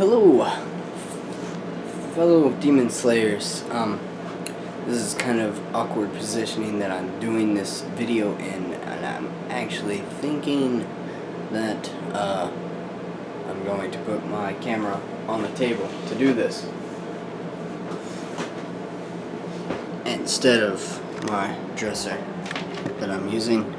Hello, fellow demon slayers. This is kind of awkward positioning that I'm doing this video in, and I'm actually thinking that I'm going to put my camera on the table to do this instead of my dresser that I'm using.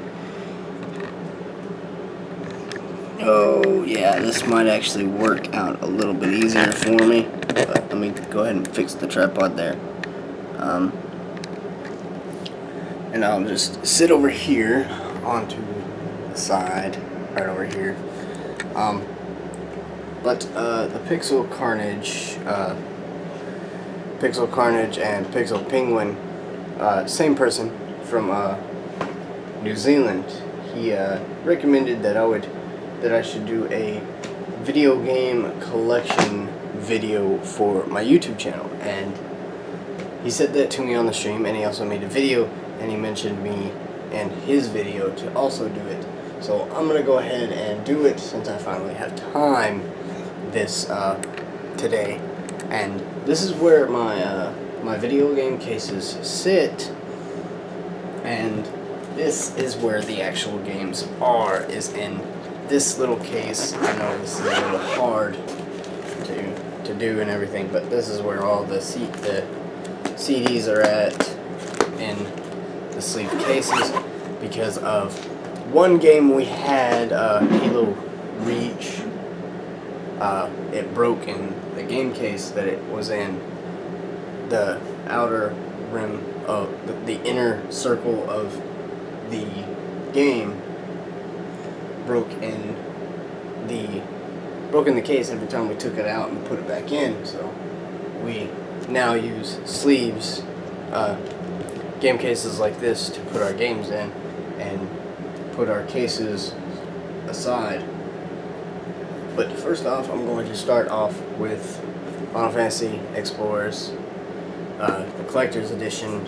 Oh yeah, this might actually work out a little bit easier for me, but let me go ahead and fix the tripod there. And I'll just sit over here onto the side, right over here. But the Pixel Carnage and Pixel Penguin, same person from New Zealand, he recommended that I should do a video game collection video for my YouTube channel, and he said that to me on the stream, and he also made a video, and he mentioned me and his video to also do it. So I'm gonna go ahead and do it since I finally have time this today. And this is where my my video game cases sit, and this is where the actual games are, is in this little case. I know this is a little hard to do and everything, but this is where all the CDs are at in the sleeve cases, because of one game we had, Halo Reach. It broke in the game case that it was in. The outer rim of the inner circle of the game broke in the case every time we took it out and put it back in. So we now use sleeves, game cases like this, to put our games in and put our cases aside. But first off, I'm going to start off with Final Fantasy Explorers, the collector's edition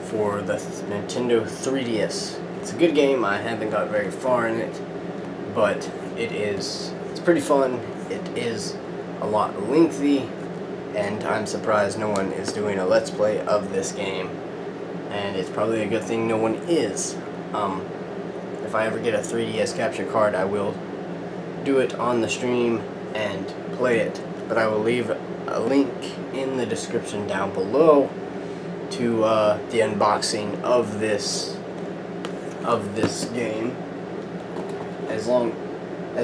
for the Nintendo 3DS. It's a good game. I haven't got very far in it, but it's pretty fun. It is a lot lengthy, and I'm surprised no one is doing a Let's Play of this game, and it's probably a good thing no one is. If I ever get a 3DS capture card, I will do it on the stream and play it, but I will leave a link in the description down below to the unboxing of this game, as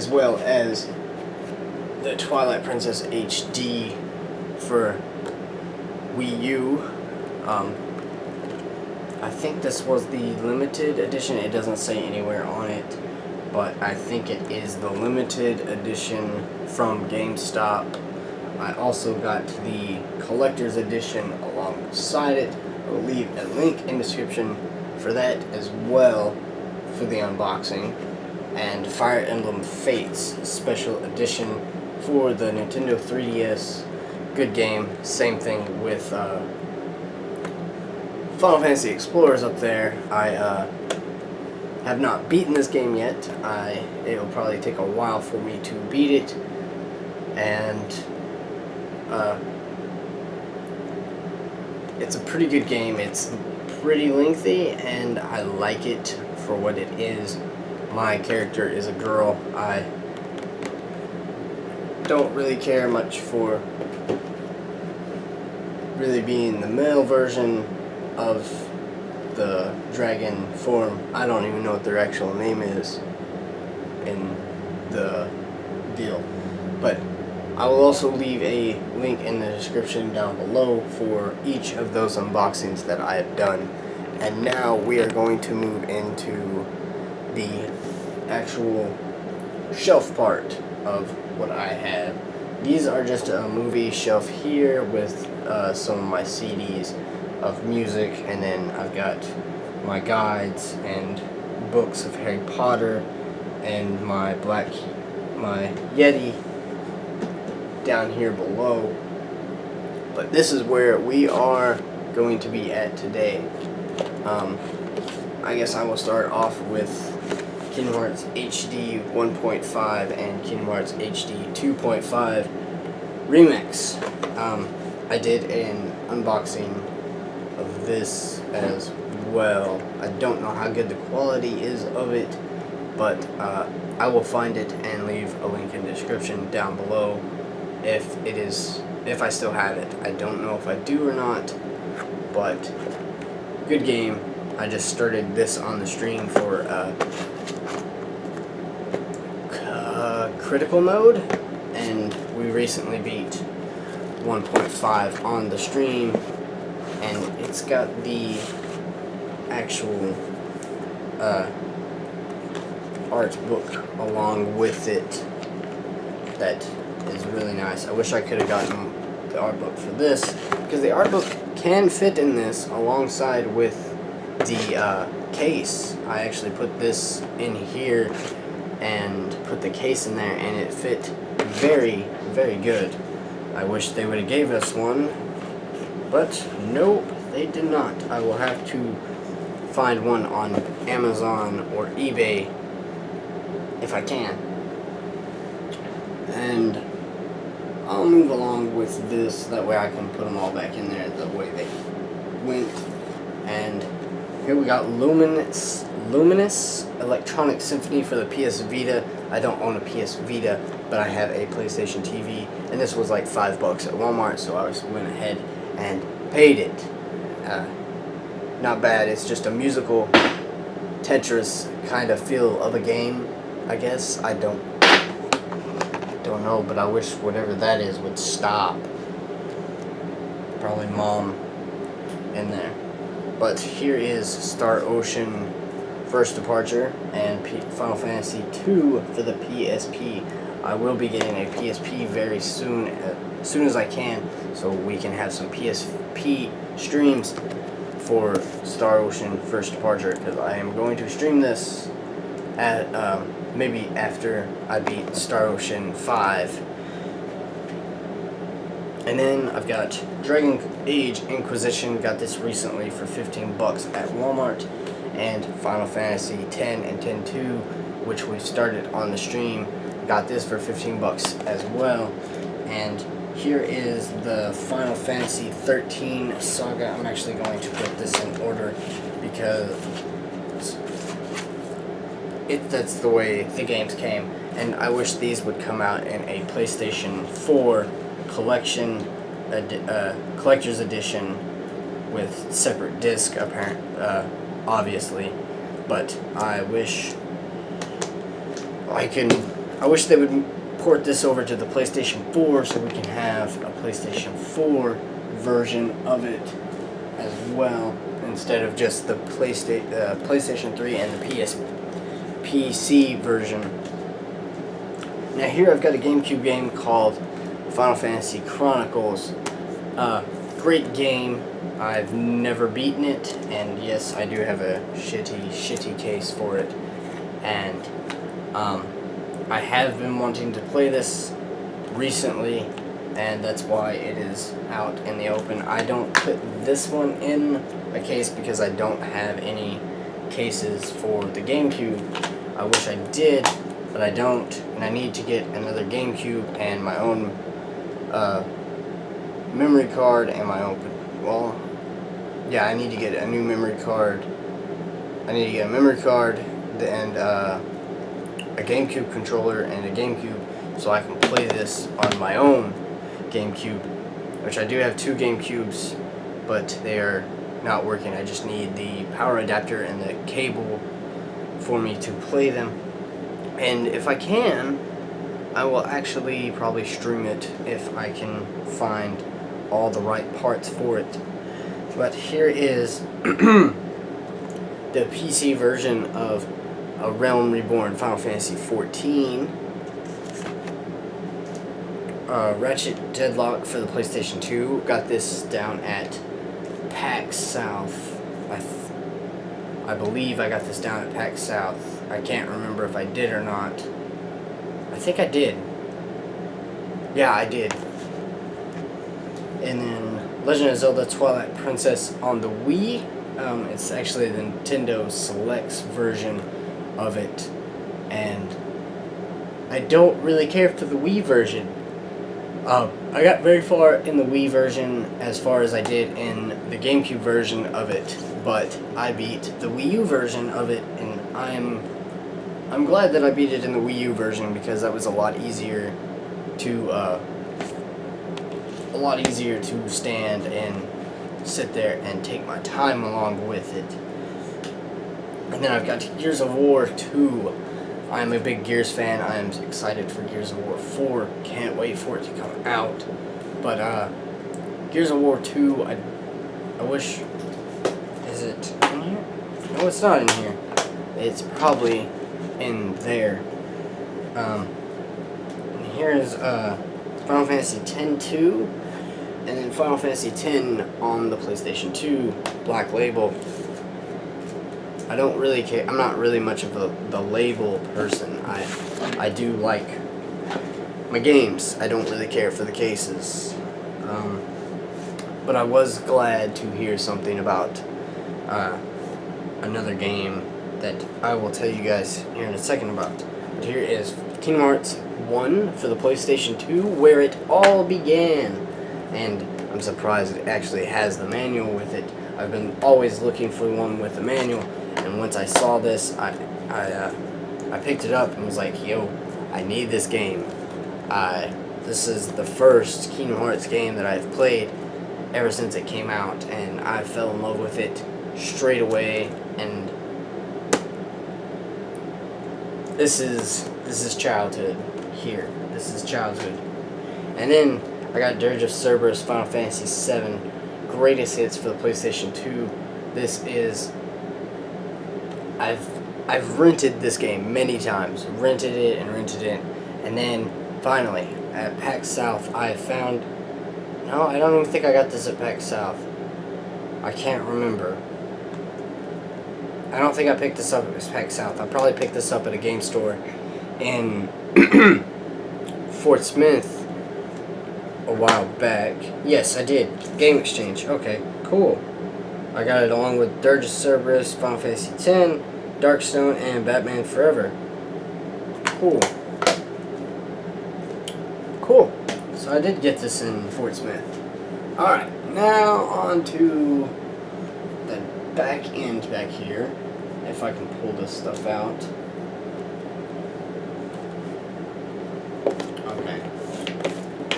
well as the Twilight Princess HD for Wii U. I think this was the limited edition. It doesn't say anywhere on it, but I think it is the limited edition from GameStop. I also got the collector's edition alongside it. I'll leave a link in the description for that as well, for the unboxing. And Fire Emblem Fates special edition for the Nintendo 3DS. Good game. Same thing with Final Fantasy Explorers up there. I have not beaten this game yet. It will probably take a while for me to beat it, and it's a pretty good game. It's pretty lengthy, and I like it for what it is. My character is a girl. I don't really care much for really being the male version of the dragon form. I don't even know what their actual name is in the deal, but I will also leave a link in the description down below for each of those unboxings that I have done. And now we are going to move into the actual shelf part of what I have. These are just a movie shelf here with some of my CDs of music, and then I've got my guides and books of Harry Potter, and my Yeti down here below. But this is where we are going to be at today. I guess I will start off with Kingdom Hearts HD 1.5 and Kingdom Hearts HD 2.5 remix. I did an unboxing of this as well. I don't know how good the quality is of it, but I will find it and leave a link in the description down below if I still have it. I don't know if I do or not, but good game. I just started this on the stream for critical mode, and we recently beat 1.5 on the stream, and it's got the actual art book along with it that is really nice. I wish I could have gotten the art book for this, because the art book can fit in this alongside with the case. I actually put this in here and put the case in there, and it fit very, very good. I wish they would have gave us one, but nope, they did not. I will have to find one on Amazon or eBay if I can. And I'll move along with this, that way I can put them all back in there the way they went. And here we got Luminous Electronic Symphony for the PS Vita. I don't own a PS Vita, but I have a PlayStation TV, and this was like $5 at Walmart, so I just went ahead and paid it. Not bad. It's just a musical Tetris kind of feel of a game, I guess. I don't know, but I wish whatever that is would stop. Probably Mom in there. But here is Star Ocean First Departure and Final Fantasy II for the PSP. I will be getting a PSP very soon, as soon as I can, so we can have some PSP streams for Star Ocean First Departure, because I am going to stream this at maybe after I beat Star Ocean 5. And then I've got Dragon Age Inquisition, got this recently for $15 at Walmart, and Final Fantasy X and X-2, which we started on the stream, got this for $15 as well. And here is the Final Fantasy 13 Saga. I'm actually going to put this in order because that's the way the games came, and I wish these would come out in a PlayStation 4 collector's edition with separate disc, obviously. But I wish they would port this over to the PlayStation 4 so we can have a PlayStation 4 version of it as well, instead of just the PlayStation 3 and the PC version. Now here I've got a GameCube game called Final Fantasy Chronicles. Great game. I've never beaten it, and yes, I do have a shitty case for it. And I have been wanting to play this recently, and that's why it is out in the open. I don't put this one in a case because I don't have any cases for the GameCube. I wish I did, but I don't, and I need to get another GameCube and my own memory card and my own, well, yeah, I need to get a new memory card. I need to get a memory card and a GameCube controller and a GameCube so I can play this on my own GameCube, which I do have 2 GameCubes, but they are not working. I just need the power adapter and the cable for me to play them. And if I can, I will actually probably stream it if I can find all the right parts for it. But here is the PC version of A Realm Reborn Final Fantasy XIV. Ratchet Deadlock for the PlayStation 2. Got this down at PAX South. I believe I got this down at PAX South. I can't remember if I did or not. I think I did. Yeah, I did. And then Legend of Zelda Twilight Princess on the Wii. It's actually the Nintendo Selects version of it. and I don't really care for the Wii version. I got very far in the Wii version as far as I did in the GameCube version of it, but I beat the Wii U version of it, and I'm glad that I beat it in the Wii U version, because that was a lot easier to stand and sit there and take my time along with it. And then I've got Gears of War 2. I'm a big Gears fan. I am excited for Gears of War 4. Can't wait for it to come out. But Gears of War 2, I wish... Is it in here? No, it's not in here. It's probably in there. And here's Final Fantasy X-2, and then Final Fantasy X on the PlayStation 2 Black Label. I don't really care. I'm not really much of the label person. I do like my games. I don't really care for the cases. But I was glad to hear something about another game that I will tell you guys here in a second about. But here is Kingdom Hearts 1 for the PlayStation 2, where it all began. And I'm surprised it actually has the manual with it. I've been always looking for one with the manual. And once I saw this, I picked it up and was like, yo, I need this game. This is the first Kingdom Hearts game that I've played ever since it came out, and I fell in love with it straight away. And this is childhood here. This is childhood. And then I got Dirge of Cerberus Final Fantasy VII Greatest Hits for the PlayStation 2. This is... I've rented this game many times, rented it, and then finally at PAX South I found. No, I don't even think I got this at PAX South. I can't remember. I don't think I picked this up at PAX South. I probably picked this up at a game store in Fort Smith a while back. Yes, I did. Game Exchange. Okay, cool. I got it along with Dirge of Cerberus, Final Fantasy X, Darkstone, and Batman Forever. Cool. Cool. So I did get this in Fort Smith. Alright, now on to the back end back here. If I can pull this stuff out. Okay.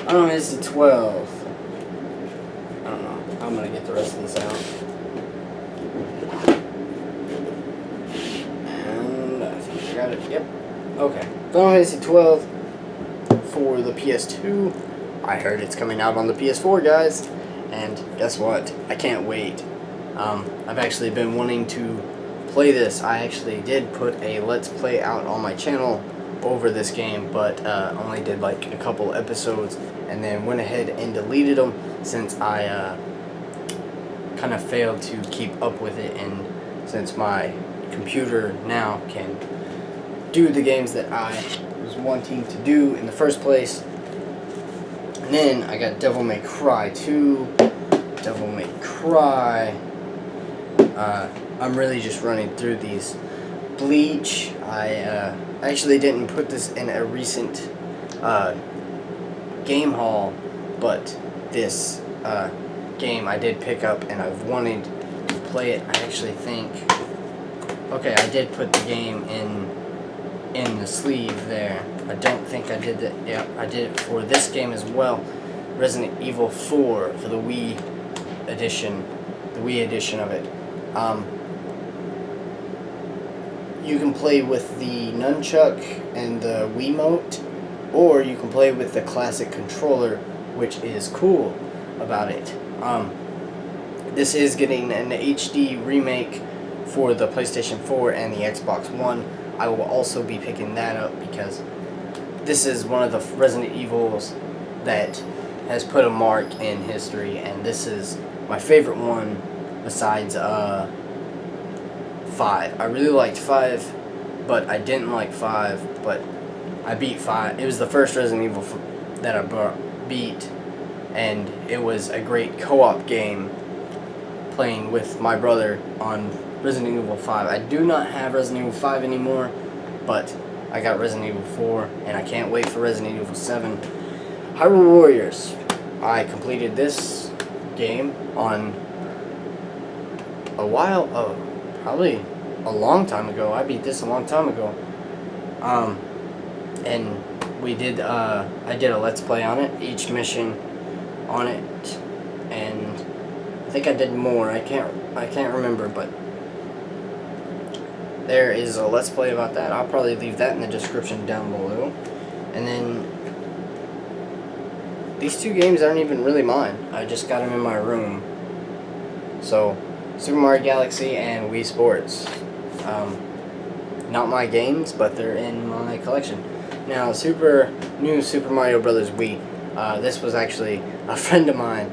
I don't know, it's the 12. I don't know. I'm gonna get the rest of this out. Got it. Yep. Okay. Final Fantasy 12 for the PS2. I heard it's coming out on the PS4, guys. And guess what? I can't wait. I've actually been wanting to play this. I actually did put a Let's Play out on my channel over this game, but only did like a couple episodes and then went ahead and deleted them since I kind of failed to keep up with it, and since my computer now can do the games that I was wanting to do in the first place. And then I got Devil May Cry 2, Devil May Cry. I'm really just running through these. Bleach. I actually didn't put this in a recent game haul, but this game I did pick up and I've wanted to play it. I actually think. Okay, I did put the game in the sleeve there. I don't think I did that. Yeah, I did it for this game as well. Resident Evil 4 for the Wii edition. The Wii edition of it. You can play with the nunchuck and the Wiimote, or you can play with the classic controller, which is cool about it. This is getting an HD remake for the PlayStation 4 and the Xbox One. I will also be picking that up because this is one of the Resident Evils that has put a mark in history, and this is my favorite one besides 5. I really liked 5, but I didn't like 5, but I beat 5. It was the first Resident Evil that I beat, and it was a great co-op game playing with my brother on Resident Evil 5. I do not have Resident Evil 5 anymore, but I got Resident Evil 4, and I can't wait for Resident Evil 7. Hyrule Warriors. I completed this game on probably a long time ago. I beat this a long time ago. And we did, I did a Let's Play on it, each mission on it, and I think I did more. I can't remember, but there is a Let's Play about that. I'll probably leave that in the description down below. And then these two games aren't even really mine. I just got them in my room. So, Super Mario Galaxy and Wii Sports. Not my games, but they're in my collection. Now, new Super Mario Brothers Wii. This was actually a friend of mine.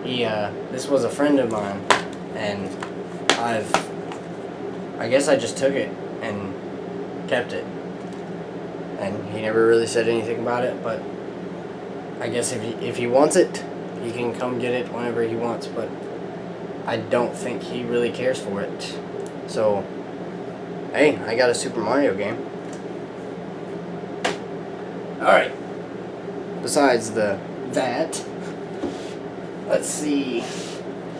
This was a friend of mine, and I guess I just took it and kept it. And he never really said anything about it, but I guess if he wants it, he can come get it whenever he wants, but I don't think he really cares for it. So, hey, I got a Super Mario game. Alright. Besides that, let's see.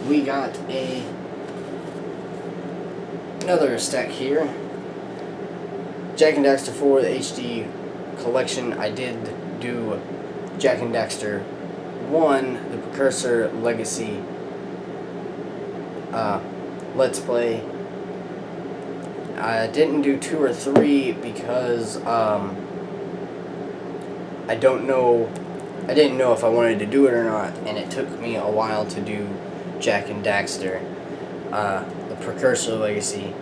We got another stack here. Jak and Daxter 4, the HD collection. I did do Jak and Daxter 1, the Precursor Legacy Let's Play. I didn't do 2 or 3 because I didn't know if I wanted to do it or not, and it took me a while to do Jak and Daxter, the Precursor Legacy.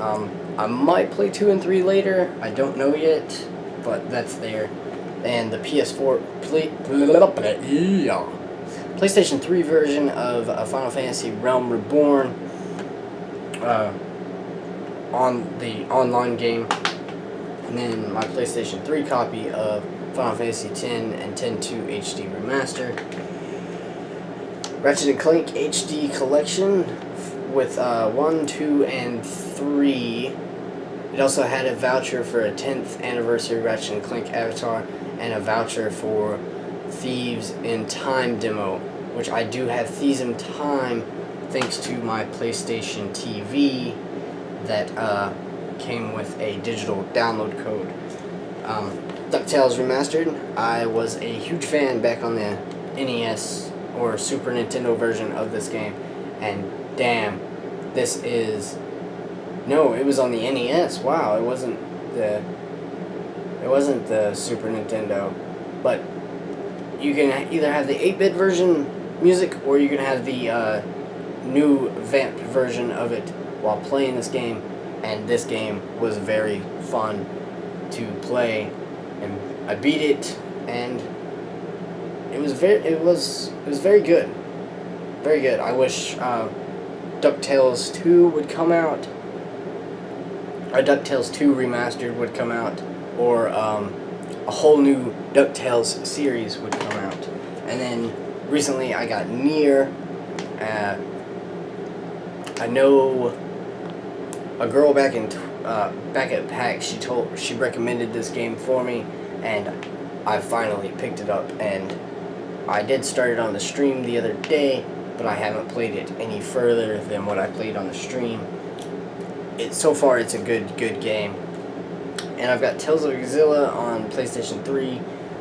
I might play 2 and 3 later, I don't know yet, but that's there. And the PlayStation 3 version of Final Fantasy Realm Reborn, on the online game, and then my PlayStation 3 copy of Final Fantasy X and X-2 HD Remaster. Ratchet & Clank HD Collection with 1, 2, and 3. It also had a voucher for a 10th anniversary Ratchet & Clank avatar and a voucher for Thieves in Time demo, which I do have Thieves in Time thanks to my PlayStation TV that came with a digital download code. DuckTales Remastered. I was a huge fan back on the NES or Super Nintendo version of this game, and damn, this is... No, it was on the NES. Wow, it wasn't the Super Nintendo. But you can either have the 8-bit version music, or you can have the new vamped version of it while playing this game. And this game was very fun to play, and I beat it, and it was very good. Very good. I wish DuckTales 2 would come out. DuckTales 2 Remastered would come out, or a whole new DuckTales series would come out. And then recently I got Nier. I know a girl back at PAX. She recommended this game for me, and I finally picked it up. And I did start it on the stream the other day, but I haven't played it any further than what I played on the stream. So far, it's a good game. And I've got Tales of Godzilla on PlayStation 3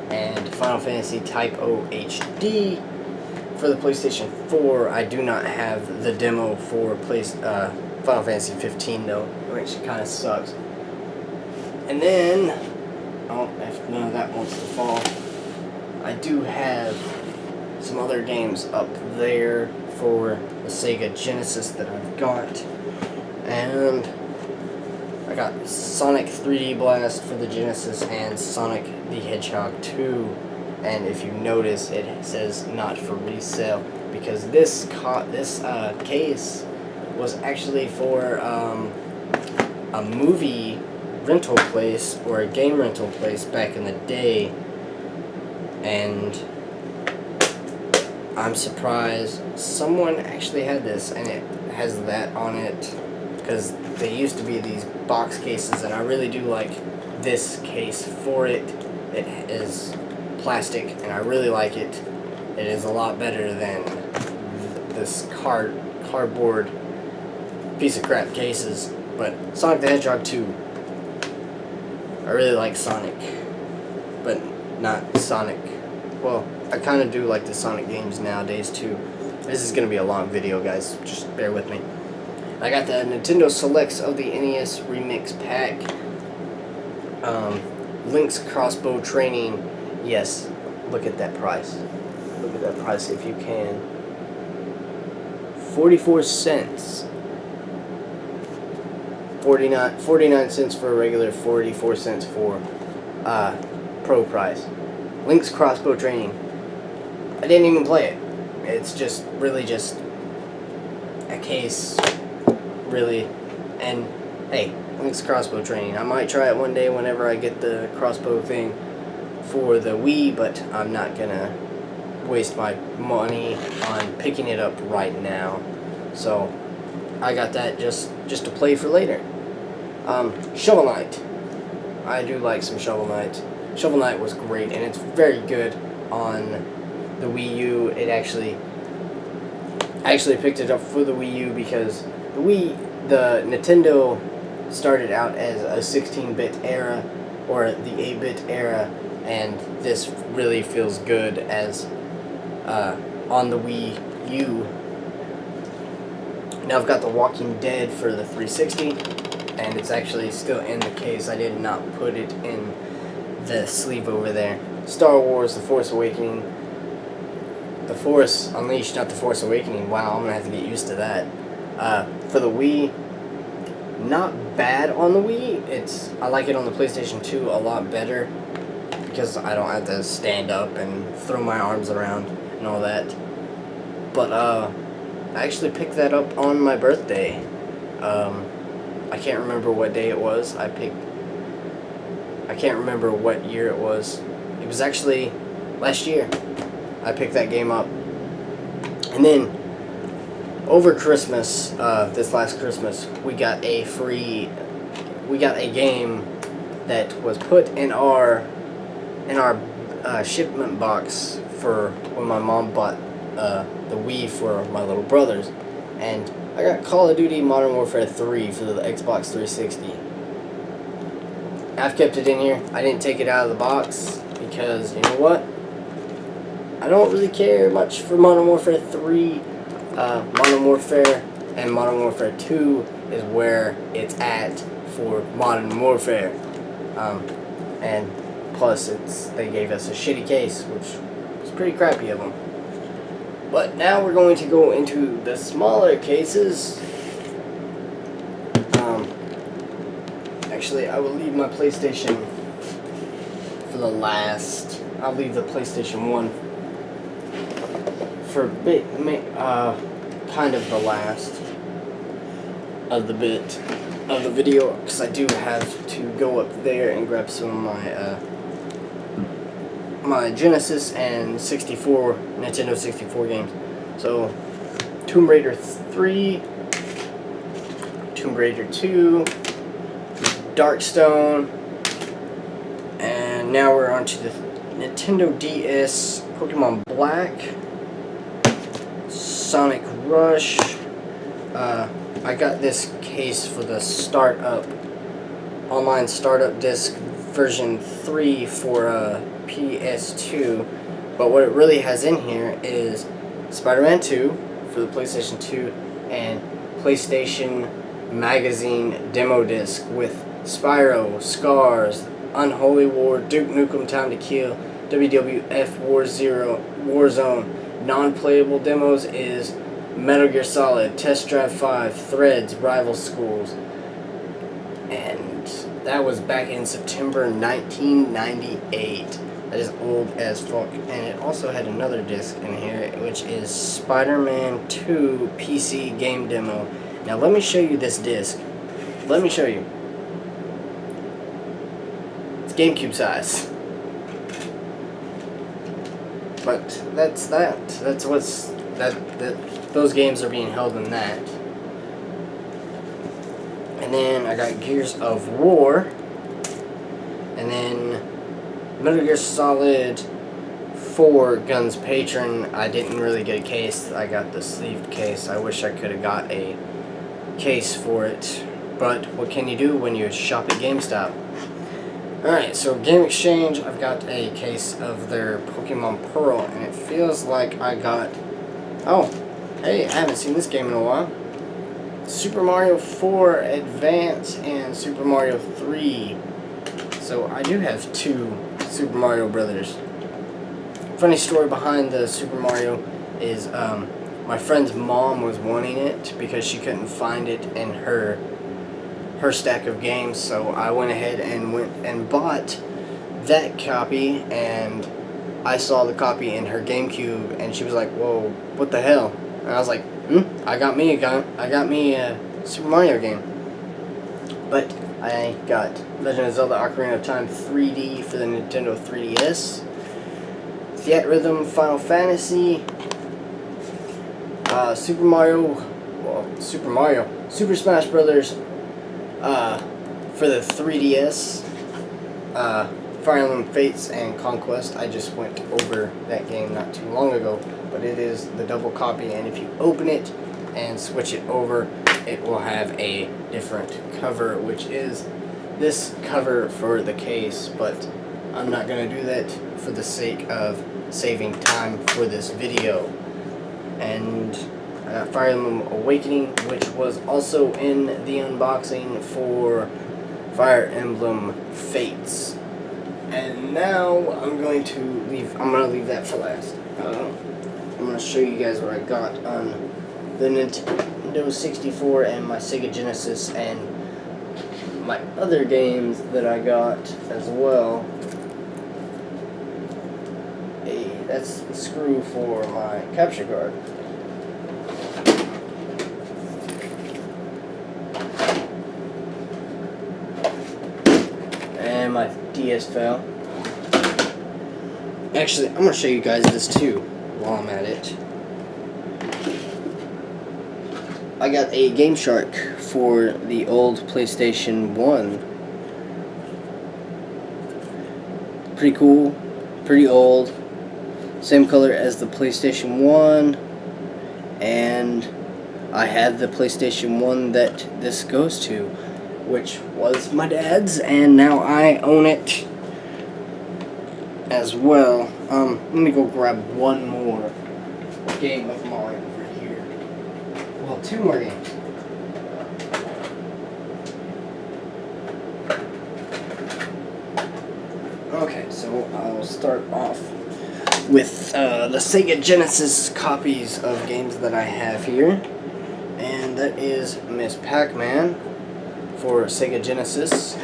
and Final Fantasy Type O HD for the PlayStation 4. I do not have the demo for Final Fantasy 15 though, which kind of sucks. And then, if none of that wants to fall, I do have some other games up there for the Sega Genesis that I've got. And I got Sonic 3D Blast for the Genesis and Sonic the Hedgehog 2. And if you notice, it says not for resale, because this case was actually for a movie rental place or a game rental place back in the day. And I'm surprised someone actually had this, and it has that on it. because they used to be these box cases, and I really do like this case for it. It is plastic, and I really like it. It is a lot better than this cardboard piece of crap cases. But Sonic the Hedgehog 2, I really like Sonic, but not Sonic. Well, I kind of do like the Sonic games nowadays too. This is going to be a long video, guys, just bear with me. I got the Nintendo Selects of the NES Remix Pack. Link's Crossbow Training. Yes, look at that price. Look at that price if you can. 44 cents. 49 cents for a regular, 44 cents for pro price. Link's Crossbow Training. I didn't even play it. It's just really just a case, really. And hey, Link's Crossbow Training. I might try it one day whenever I get the crossbow thing for the Wii, but I'm not gonna waste my money on picking it up right now. So I got that just to play for later. Shovel Knight. I do like some Shovel Knight. Shovel Knight was great, and it's very good on the Wii U. I actually picked it up for the Wii U because the Nintendo started out as a 16-bit era, or the 8-bit era, and this really feels good as on the Wii U. Now I've got The Walking Dead for the 360, and it's actually still in the case. I did not put it in the sleeve over there. Star Wars: The Force Awakening. The Force Unleashed, not The Force Awakening. Wow, I'm gonna have to get used to that. For the Wii, not bad on the Wii. I like it on the PlayStation 2 a lot better because I don't have to stand up and throw my arms around and all that. But I actually picked that up on my birthday. I can't remember what day it was. I can't remember what year it was. It was actually last year. I picked that game up. And then over Christmas, this last Christmas, we got a game that was put in our shipment box for when my mom bought the Wii for my little brothers. And I got Call of Duty Modern Warfare 3 for the Xbox 360. I've kept it in here. I didn't take it out of the box because, you know what? I don't really care much for Modern Warfare 3. Modern Warfare and Modern Warfare 2 is where it's at for Modern Warfare. And plus, they gave us a shitty case, which was pretty crappy of them. But now we're going to go into the smaller cases. Actually, I will leave my PlayStation for the last. I'll leave the PlayStation 1 for kind of the last of the bit of the video, because I do have to go up there and grab some of my Genesis and Nintendo 64 games. So, Tomb Raider 3, Tomb Raider 2, Darkstone, and now we're on to the Nintendo DS, Pokemon Black, Sonic Rush. I got this case for the online startup disc version 3 for PS2, but what it really has in here is Spider-Man 2 for the PlayStation 2 and PlayStation Magazine demo disc with Spyro, Scars, Unholy War, Duke Nukem Time to Kill, WWF Warzone. Non-playable demos is Metal Gear Solid, Test Drive 5, Threads, Rival Schools. And that was back in September 1998. That is old as fuck. And it also had another disc in here, which is Spider-Man 2 PC game demo. Now let me show you this disc. Let me show you. It's GameCube size. But that's that. That's what's those games are being held in that. And then I got Gears of War. And then Metal Gear Solid 4 Guns Patron. I didn't really get a case. I got the sleeved case. I wish I could have got a case for it. But what can you do when you shop at GameStop? Alright, so Game Exchange, I've got a case of their Pokemon Pearl, and it feels like I got... Oh, hey, I haven't seen this game in a while. Super Mario 4 Advance and Super Mario 3. So I do have 2 Super Mario Brothers. Funny story behind the Super Mario is my friend's mom was wanting it because she couldn't find it in her stack of games, so I went ahead and bought that copy, and I saw the copy in her GameCube, and she was like, "Whoa, what the hell?" And I was like, I got me a Super Mario game. But I got Legend of Zelda Ocarina of Time 3D for the Nintendo 3DS, Theatrhythm Final Fantasy, Super Smash Brothers for the 3DS, Fire Emblem Fates and Conquest. I just went over that game not too long ago, but it is the double copy, and if you open it and switch it over, it will have a different cover, which is this cover for the case, but I'm not going to do that for the sake of saving time for this video. And I got Fire Emblem Awakening, which was also in the unboxing for Fire Emblem Fates. And now I'm going to leave that for last. I'm going to show you guys what I got on the Nintendo 64 and my Sega Genesis and my other games that I got as well. Hey, that's the screw for my capture card. And my DS file. Actually, I'm going to show you guys this too while I'm at it. I got a Game Shark for the old PlayStation 1. Pretty cool, pretty old. Same color as the PlayStation 1. And I have the PlayStation 1 that this goes to, which was my dad's, and now I own it as well. Let me go grab one more game of Mario over here. Well, 2 more games. Okay, so I'll start off with the Sega Genesis copies of games that I have here, and that is Miss Pac-Man for Sega Genesis,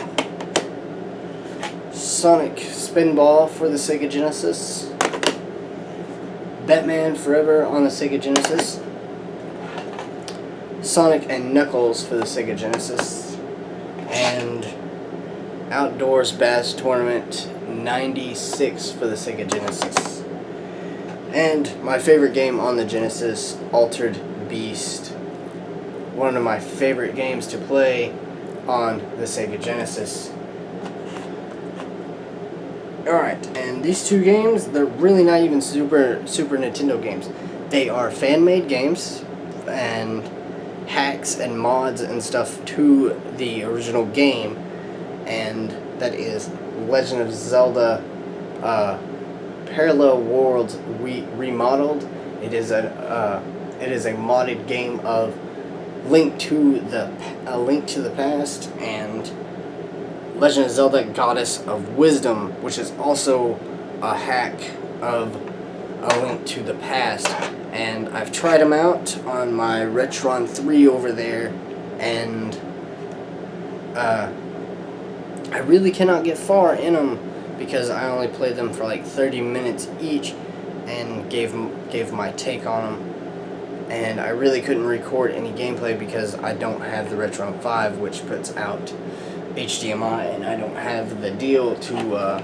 Sonic Spinball for the Sega Genesis, Batman Forever on the Sega Genesis, Sonic and Knuckles for the Sega Genesis, and Outdoors Bass Tournament 96 for the Sega Genesis. And my favorite game on the Genesis, Altered Beast. One of my favorite games to play on the Sega Genesis. Alright, and these 2 games, they're really not even Super Nintendo games. They are fan-made games and hacks and mods and stuff to the original game, and that is Legend of Zelda Parallel Worlds Remodeled. It is a modded game of Link to the Past and Legend of Zelda Goddess of Wisdom, which is also a hack of A Link to the Past. And I've tried them out on my Retron 3 over there, and I really cannot get far in them because I only played them for like 30 minutes each and gave my take on them. And I really couldn't record any gameplay because I don't have the Retron 5, which puts out HDMI, and I don't have the deal to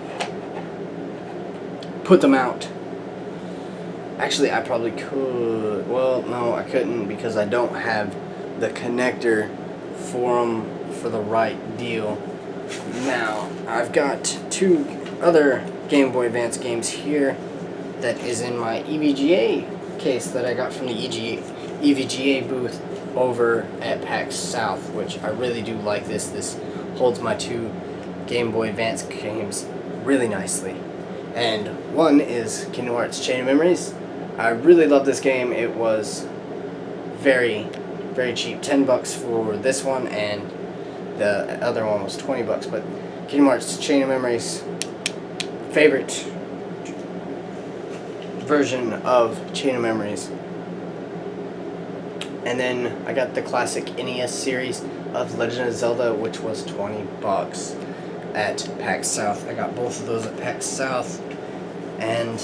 put them out. Actually, I probably could. Well, no, I couldn't because I don't have the connector for them for the right deal. Now, I've got 2 other Game Boy Advance games here that is in my EVGA case that I got from the EVGA booth over at PAX South, which I really do like this. This holds my 2 Game Boy Advance games really nicely. And one is Kingdom Hearts Chain of Memories. I really love this game. It was very, very cheap. $10 for this one, and the other one was $20. But Kingdom Hearts Chain of Memories, favorite version of Chain of Memories. And then I got the classic NES series of Legend of Zelda, which was $20 at PAX South. I got both of those at PAX South, and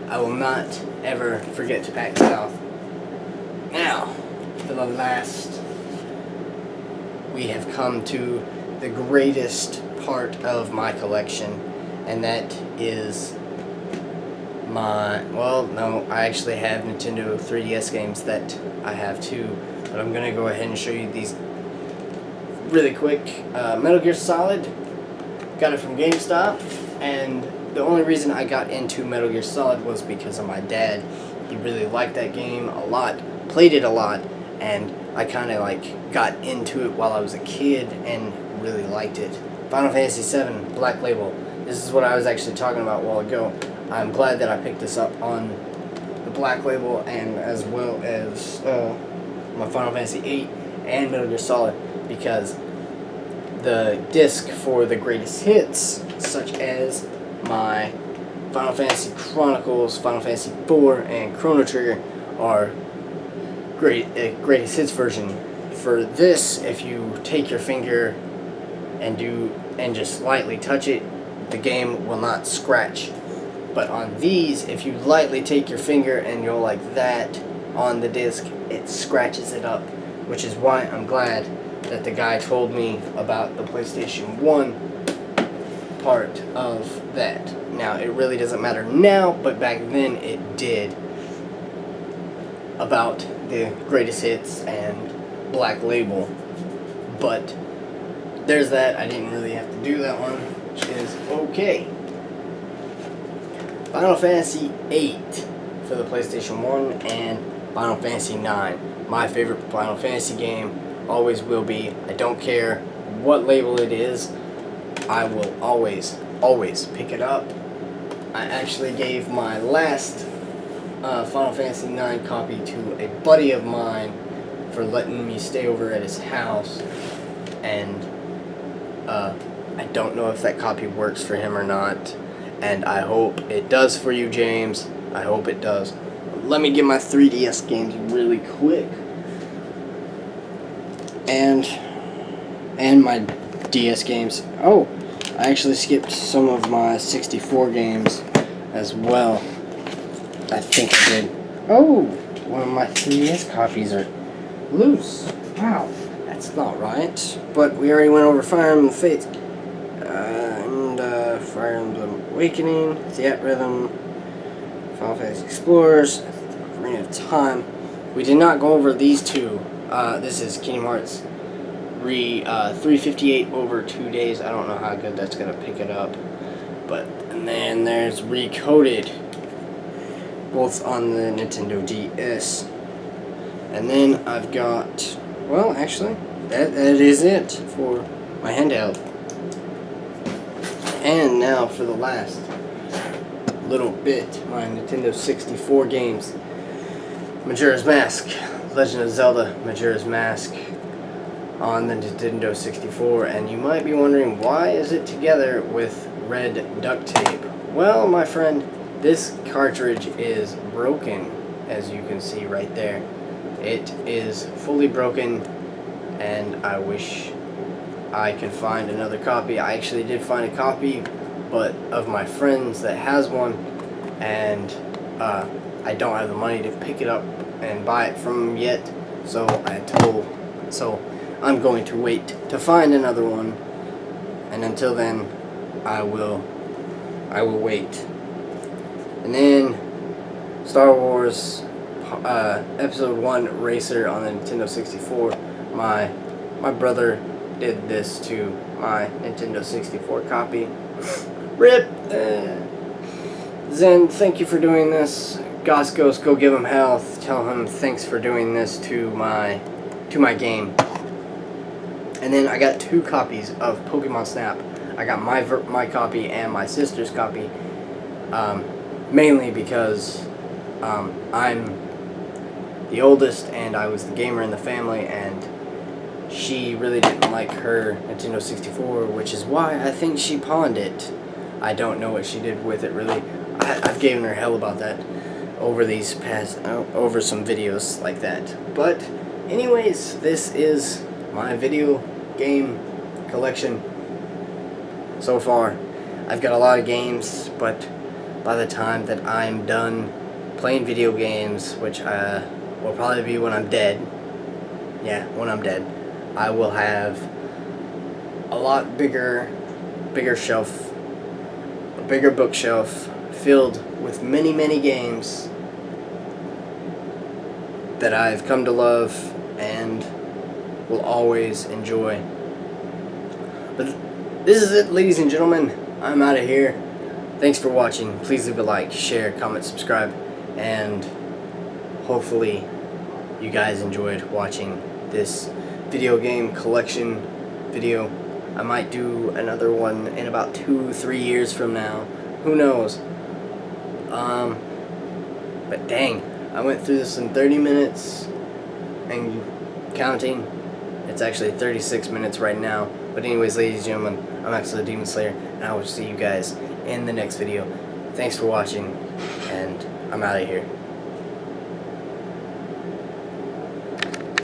I will not ever forget to PAX South. Now, for the last, we have come to the greatest part of my collection, and that is my, well, no, I actually have Nintendo 3DS games that I have too, but I'm going to go ahead and show you these really quick. Metal Gear Solid, got it from GameStop, and the only reason I got into Metal Gear Solid was because of my dad. He really liked that game a lot, played it a lot, and I kind of like got into it while I was a kid and really liked it. Final Fantasy VII, Black Label. This is what I was actually talking about a while ago. I'm glad that I picked this up on the Black Label, and as well as my Final Fantasy VIII and Metal Gear Solid, because the disc for the greatest hits, such as my Final Fantasy Chronicles, Final Fantasy IV, and Chrono Trigger, are greatest hits version. For this, if you take your finger and just lightly touch it, the game will not scratch. But on these, if you lightly take your finger and go like that on the disc, it scratches it up, which is why I'm glad that the guy told me about the PlayStation 1 part of that. Now, it really doesn't matter now, but back then it did, about the greatest hits and Black Label. But there's that. I didn't really have to do that one, which is okay. Final Fantasy VIII for the PlayStation 1 and Final Fantasy IX. My favorite Final Fantasy game, always will be. I don't care what label it is, I will always pick it up. I actually gave my last Final Fantasy IX copy to a buddy of mine for letting me stay over at his house, and I don't know if that copy works for him or not, and I hope it does for you, James. I hope it does. Let me get my 3DS games really quick, and my DS games. Oh, I actually skipped some of my 64 games as well. I think I did. Oh, one of my 3DS copies are loose. Wow, that's not right. But we already went over Fire Emblem Fates, and Fire Emblem Awakening, Theatrhythm, Final Fantasy Explorers, Arena of Time. We did not go over these two. This is Kingdom Hearts 358 over 2 days. I don't know how good that's gonna pick it up. But, and then there's Recoded, both on the Nintendo DS. And then I've got, well, actually, that is it for my handheld. And now for the last little bit, my Nintendo 64 games. Majora's Mask, Legend of Zelda, Majora's Mask on the Nintendo 64. And you might be wondering, why is it together with red duct tape? Well, my friend, this cartridge is broken, as you can see right there. It is fully broken, and I wish I could find another copy. I actually did find a copy, but of my friend's that has one, and I don't have the money to pick it up and buy it from him yet, so I'm going to wait to find another one, and until then, I will wait. And then Star Wars Episode 1 Racer on the Nintendo 64, my my brother did this to my Nintendo 64 copy. RIP! Zen, thank you for doing this. Ghost, go give him health. Tell him thanks for doing this to my game. And then I got 2 copies of Pokemon Snap. I got my copy and my sister's copy. Mainly because I'm the oldest and I was the gamer in the family, and she really didn't like her Nintendo 64, which is why I think she pawned it. I don't know what she did with it really. I've given her hell about that over these past over some videos like that. But anyways, this is my video game collection so far. I've got a lot of games, but by the time that I'm done playing video games, which will probably be when I'm dead, yeah, when I'm dead, I will have a lot bigger shelf, a bigger bookshelf filled with many games that I've come to love and will always enjoy. But this is it, ladies and gentlemen. I'm out of here. Thanks for watching. Please leave a like, share, comment, subscribe, and hopefully you guys enjoyed watching this video game collection video. I might do another one in about 2-3 years from now. Who knows? But dang, I went through this in 30 minutes and counting. It's actually 36 minutes right now. But anyways, ladies and gentlemen, I'm actually the Demon Slayer, and I will see you guys in the next video. Thanks for watching, and I'm out of here.